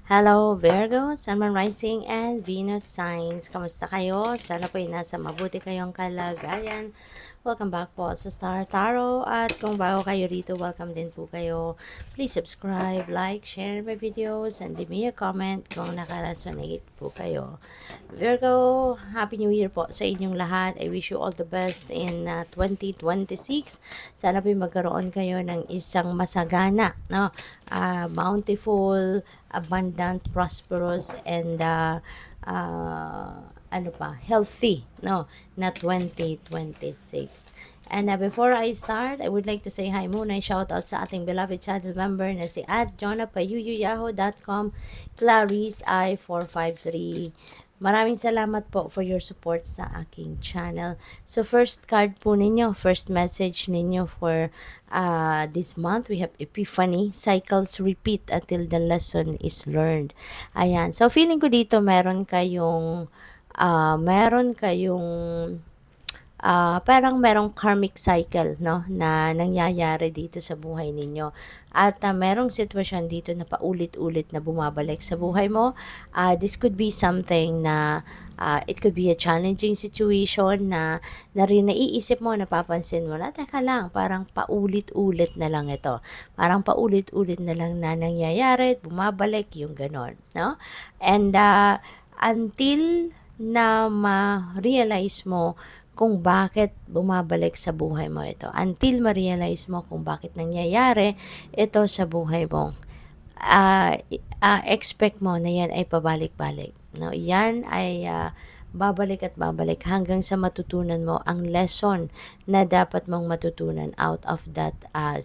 Hello Virgo, Sun, Moon, Rising, and Venus signs. Kamusta kayo? Sana po ay nasa mabuti kayong kalagayan. Welcome back po sa Star Tarot. At kung bago kayo rito, welcome din po kayo. Please subscribe, like, share my videos, and leave me a comment kung nakaresonate po kayo. Virgo, Happy New Year po sa inyong lahat. I wish you all the best in 2026. Sana po magkaroon kayo ng isang masagana, no? Bountiful, abundant, prosperous, and healthy, no, na 2026. And before I start, I would like to say hi muna, shout out sa ating beloved channel member na si @jonapayuyuyahoo.com, Clarice I453. Maraming salamat po for your support sa aking channel. So first card po ninyo, first message ninyo for this month, we have Epiphany, cycles repeat until the lesson is learned. Ayan. So feeling ko dito parang merong karmic cycle, no, na nangyayari dito sa buhay ninyo. At merong sitwasyon dito na paulit-ulit na bumabalik sa buhay mo. This could be something na it could be a challenging situation na rin naiisip mo, napapansin mo na, teka lang, parang paulit-ulit na lang ito. Parang paulit-ulit na lang na nangyayari, bumabalik, yung ganon, no? And until na ma-realize mo kung bakit bumabalik sa buhay mo ito. Until ma-realize mo kung bakit nangyayari ito sa buhay mo. Expect mo na yan ay pabalik-balik. No? Yan ay babalik at babalik hanggang sa matutunan mo ang lesson na dapat mong matutunan out of that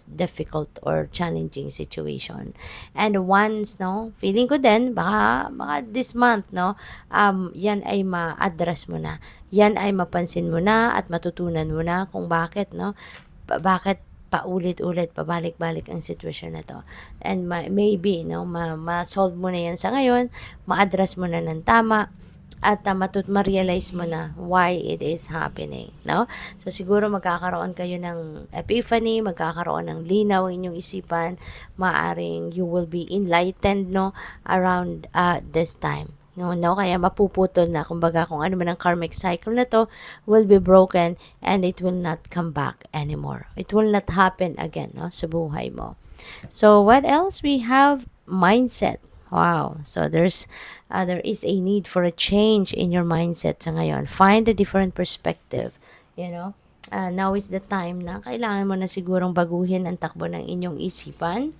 difficult or challenging situation. And once, no, feeling ko din, baka this month, no, yan ay ma-address mo na. Yan ay mapansin mo na at matutunan mo na kung bakit, no, bakit paulit-ulit, pabalik-balik ang sitwasyon na to. And maybe, no, ma-solve mo na yan sa ngayon, ma-address mo na ng tama, at ma-realize mo na why it is happening, no? So siguro magkakaroon kayo ng epiphany, magkakaroon ng linaw inyong isipan, maaring you will be enlightened, no, around this time. No, kaya mapuputol na, kumbaga, kung ano man ang karmic cycle na to will be broken and it will not come back anymore. It will not happen again, no, sa buhay mo. So what else? We have mindset. Wow. So there is a need for a change in your mindset sa ngayon. Find a different perspective, you know. Now is the time na kailangan mo na sigurong baguhin ang takbo ng inyong isipan.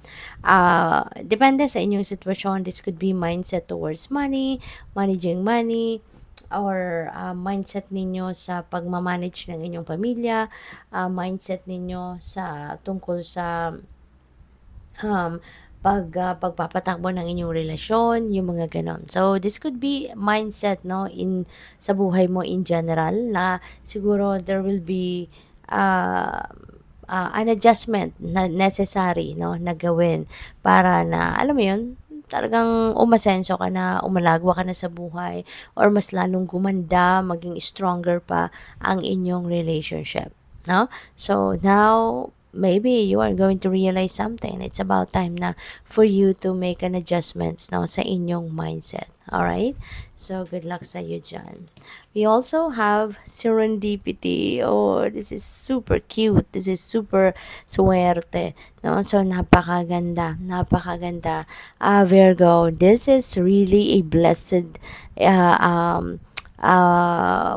Depende sa inyong sitwasyon. This could be mindset towards money, managing money, or mindset ninyo sa pagmamanage ng inyong pamilya, mindset ninyo sa tungkol sa pagpapatakbo ng inyong relasyon, yung mga ganon. So this could be mindset, no, sa buhay mo in general, na siguro there will be an adjustment na necessary, no, na gawin para na, alam mo yun, talagang umasenso ka na, umalagwa ka na sa buhay, or mas lalong gumanda, maging stronger pa ang inyong relationship, no? So now, maybe you are going to realize something. It's about time na for you to make an adjustments, no, sa inyong mindset. Alright? So, good luck sa you dyan. We also have serendipity. Oh, this is super cute. This is super suwerte. No? So, napakaganda. Napakaganda. Virgo, this is really a blessed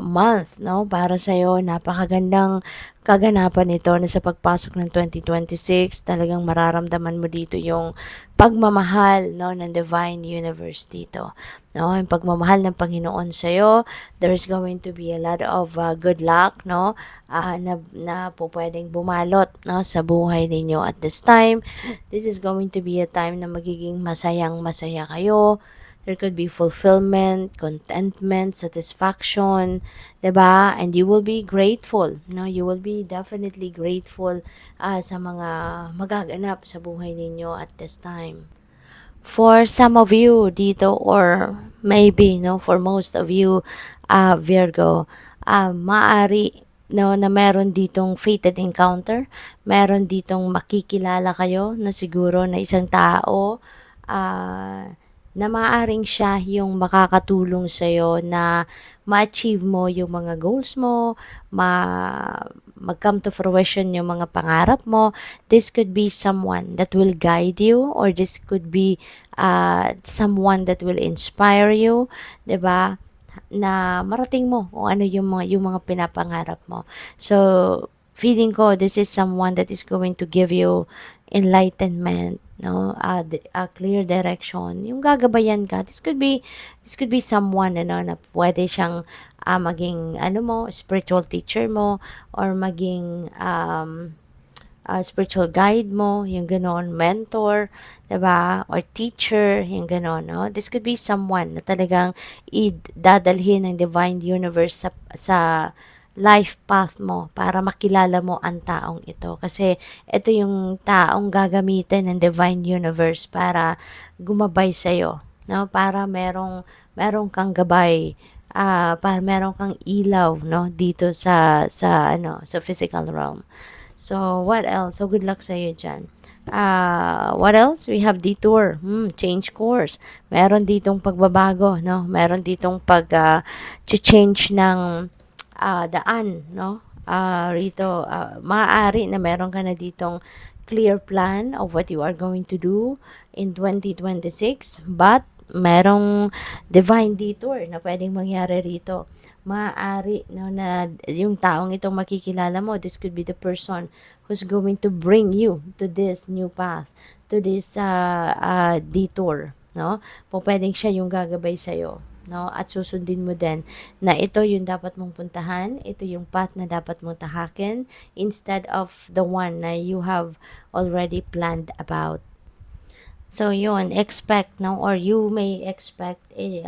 month, no, para sa iyo. Napakagandang kaganapan ito na sa pagpasok ng 2026, talagang mararamdaman mo dito yung pagmamahal, no, ng divine universe dito, no, yung pagmamahal ng Panginoon sa iyo. There's going to be a lot of good luck, no, na po pwedeng bumalot, no, sa buhay ninyo at this time. This is going to be a time na magiging masaya kayo. There could be fulfillment, contentment, satisfaction, diba? And you will be grateful, no? You will be definitely grateful sa mga magaganap sa buhay ninyo at this time. For some of you dito, or maybe, no, for most of you, Virgo, maari, no, na meron ditong fated encounter, meron ditong makikilala kayo na siguro na isang tao, na maaaring siya yung makakatulong sa'yo na ma-achieve mo yung mga goals mo, mag-come to fruition yung mga pangarap mo. This could be someone that will guide you, or this could be someone that will inspire you, 'di ba? Na marating mo kung ano yung mga pinapangarap mo. So, feeling ko this is someone that is going to give you enlightenment, no, a clear direction, yung gagabayan ka. This could be someone, ano, na pwede siyang maging ano mo, spiritual teacher mo, or maging spiritual guide mo, yung gano'n, mentor, 'di ba? Or teacher, yung gano'n, no? This could be someone na talagang dadalhin ng divine universe sa life path mo para makilala mo ang taong ito. Kasi ito yung taong gagamitin ng divine universe para gumabay sa'yo, no? Para merong kang gabay, para meron kang ilaw, no, dito sa physical realm. So, what else? So, good luck sa'yo dyan. What else? We have detour. Change course. Meron ditong pagbabago, no? Meron ditong change ng daan, no? Rito, maaari na meron ka na ditong clear plan of what you are going to do in 2026, but merong divine detour na pwedeng mangyari rito. Maaari, no, na yung taong itong makikilala mo, this could be the person who's going to bring you to this new path, to this detour, no? Pwedeng siya yung gagabay sa'yo, no? At susundin mo din na ito yung dapat mong puntahan, ito yung path na dapat mong tahakin, instead of the one na you have already planned about. So yun, expect, no, or you may expect a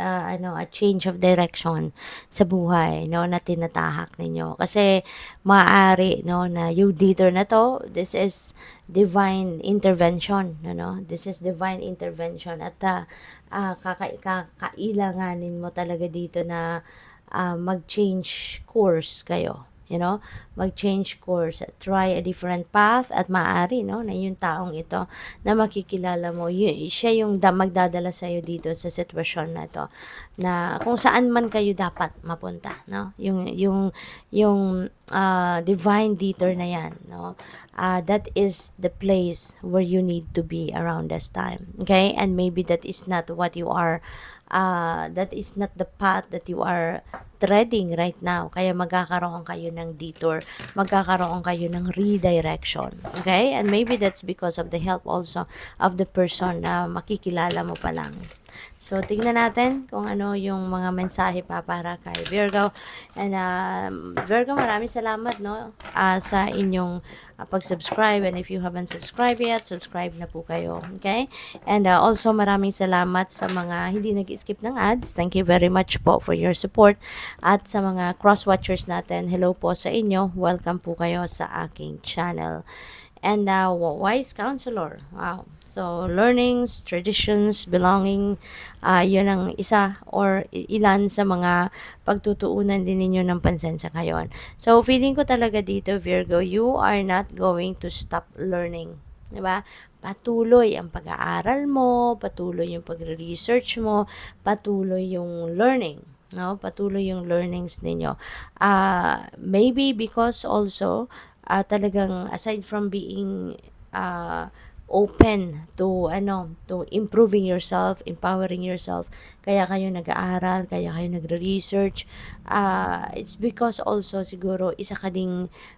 change of direction sa buhay, no, na tinatahak ninyo. Kasi maaari, no, na yung detour na to, this is divine intervention, no. This is divine intervention, at kakailanganin mo talaga dito na mag-change course kayo. Mag-change course, try a different path, at maaari, no, na yung taong ito na makikilala mo, siya yung magdadala sa'yo dito sa sitwasyon na to, na kung saan man kayo dapat mapunta, no, yung divine detour na yan, no, that is the place where you need to be around this time, okay? And maybe that is not what you are, that is not the path that you are treading right now. Kaya magkakaroon kayo ng detour, magkakaroon kayo ng redirection. Okay? And maybe that's because of the help also of the person na makikilala mo pa lang. So, tingnan natin kung ano yung mga mensahe pa para kay Virgo. And Virgo, maraming salamat, no, sa inyong pag-subscribe. And if you haven't subscribed yet, subscribe na po kayo. Okay? And also, maraming salamat sa mga hindi nag-skip ng ads. Thank you very much po for your support. At sa mga cross-watchers natin, hello po sa inyo. Welcome po kayo sa aking channel. And wise counselor. Wow. So, learnings, traditions, belonging, yun ang isa or ilan sa mga pagtutuunan din ninyo ng pansin sa ngayon. So, feeling ko talaga dito, Virgo, you are not going to stop learning. Diba? Patuloy ang pag-aaral mo, patuloy yung pagre-research mo, patuloy yung learning. No? Patuloy yung learnings ninyo. Maybe because also, talagang aside from being open to improving yourself, empowering yourself, kaya kayo nag-aaral, kaya kayo nagre-research, it's because also siguro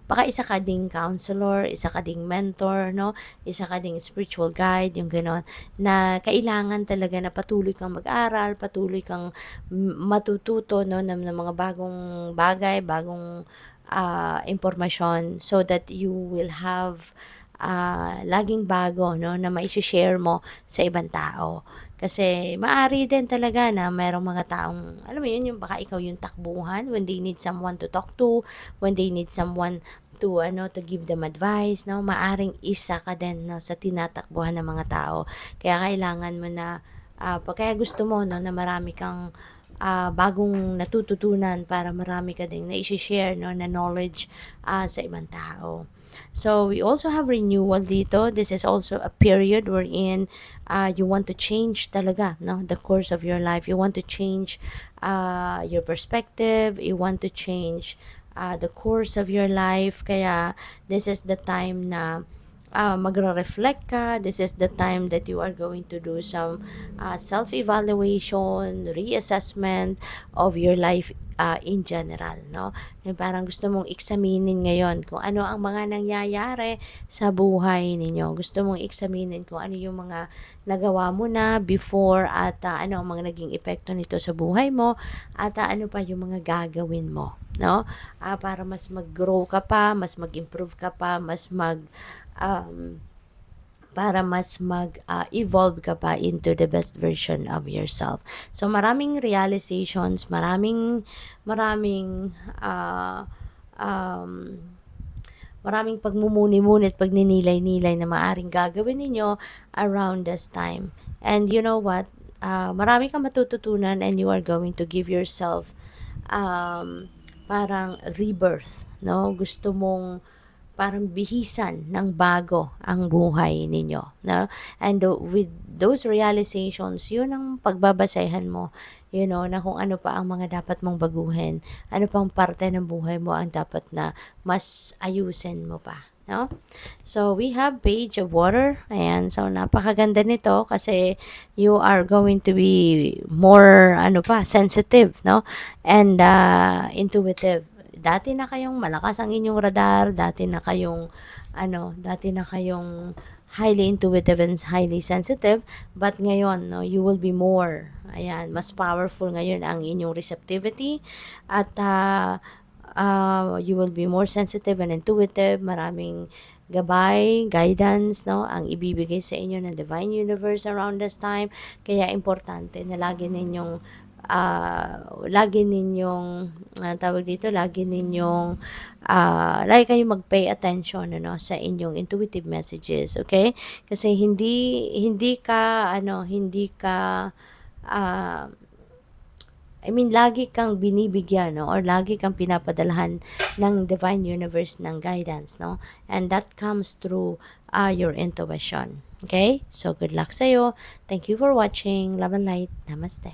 baka isa ka ding counselor, isa ka ding mentor, no, isa ka ding spiritual guide, yung gano'n, na kailangan talaga na patuloy kang mag-aral, patuloy kang matututo, no, ng mga bagong bagay, bagong impormasyon, so that you will have laging bago, no, na mai-share mo sa ibang tao. Kasi maari din talaga na mayroong mga taong, alam mo yun, yung baka ikaw yung takbuhan when they need someone to talk to, when they need someone to give them advice, no, maaring isa ka din, no, sa tinatakbuhan ng mga tao. Kaya kailangan mo na kaya gusto mo, no, na marami kang bagong natututunan, para marami ka ding na i-share, no, na knowledge sa ibang tao. So we also have renewal dito. This is also a period wherein you want to change talaga, no, the course of your life. You want to change your perspective. You want to change the course of your life. Kaya this is the time na magre-reflect ka. This is the time that you are going to do some self-evaluation, reassessment of your life in general, no? Yung parang gusto mong eksaminin ngayon kung ano ang mga nangyayari sa buhay ninyo. Gusto mong eksaminin kung ano yung mga nagawa mo na before at ano ang mga naging epekto nito sa buhay mo at ano pa yung mga gagawin mo, no? Para mas mag-grow ka pa, mas mag-improve ka pa, um, para mas mag-evolve ka pa into the best version of yourself. So, maraming realizations, uh, um, maraming pagmumuni-muni at pagninilay-nilay na maaring gagawin ninyo around this time. And you know what? Marami kang matututunan and you are going to give yourself parang rebirth, no? Gusto mong parang bihisan ng bago ang buhay ninyo, no? And with those realizations, yun ang pagbabasehan mo, na kung ano pa ang mga dapat mong baguhin, ano pang parte ng buhay mo ang dapat na mas ayusin mo pa, no? So, we have Page of Water. Ayan, so napakaganda nito kasi you are going to be more, sensitive, no? And intuitive. Dati na kayong malakas ang inyong radar, dati na kayong highly intuitive and highly sensitive, but ngayon, no, you will be more, ayan, mas powerful ngayon ang inyong receptivity at you will be more sensitive and intuitive, maraming gabay, guidance, no, ang ibibigay sa inyo ng Divine Universe around this time, kaya importante na lagi ninyong tawag dito, lagi kayong mag-pay attention sa inyong intuitive messages, okay? Kasi hindi ka lagi kang binibigyan, no, or lagi kang pinapadalhan ng Divine Universe ng guidance, no? And that comes through your intuition. Okay? So, good luck sa'yo. Thank you for watching. Love and light. Namaste.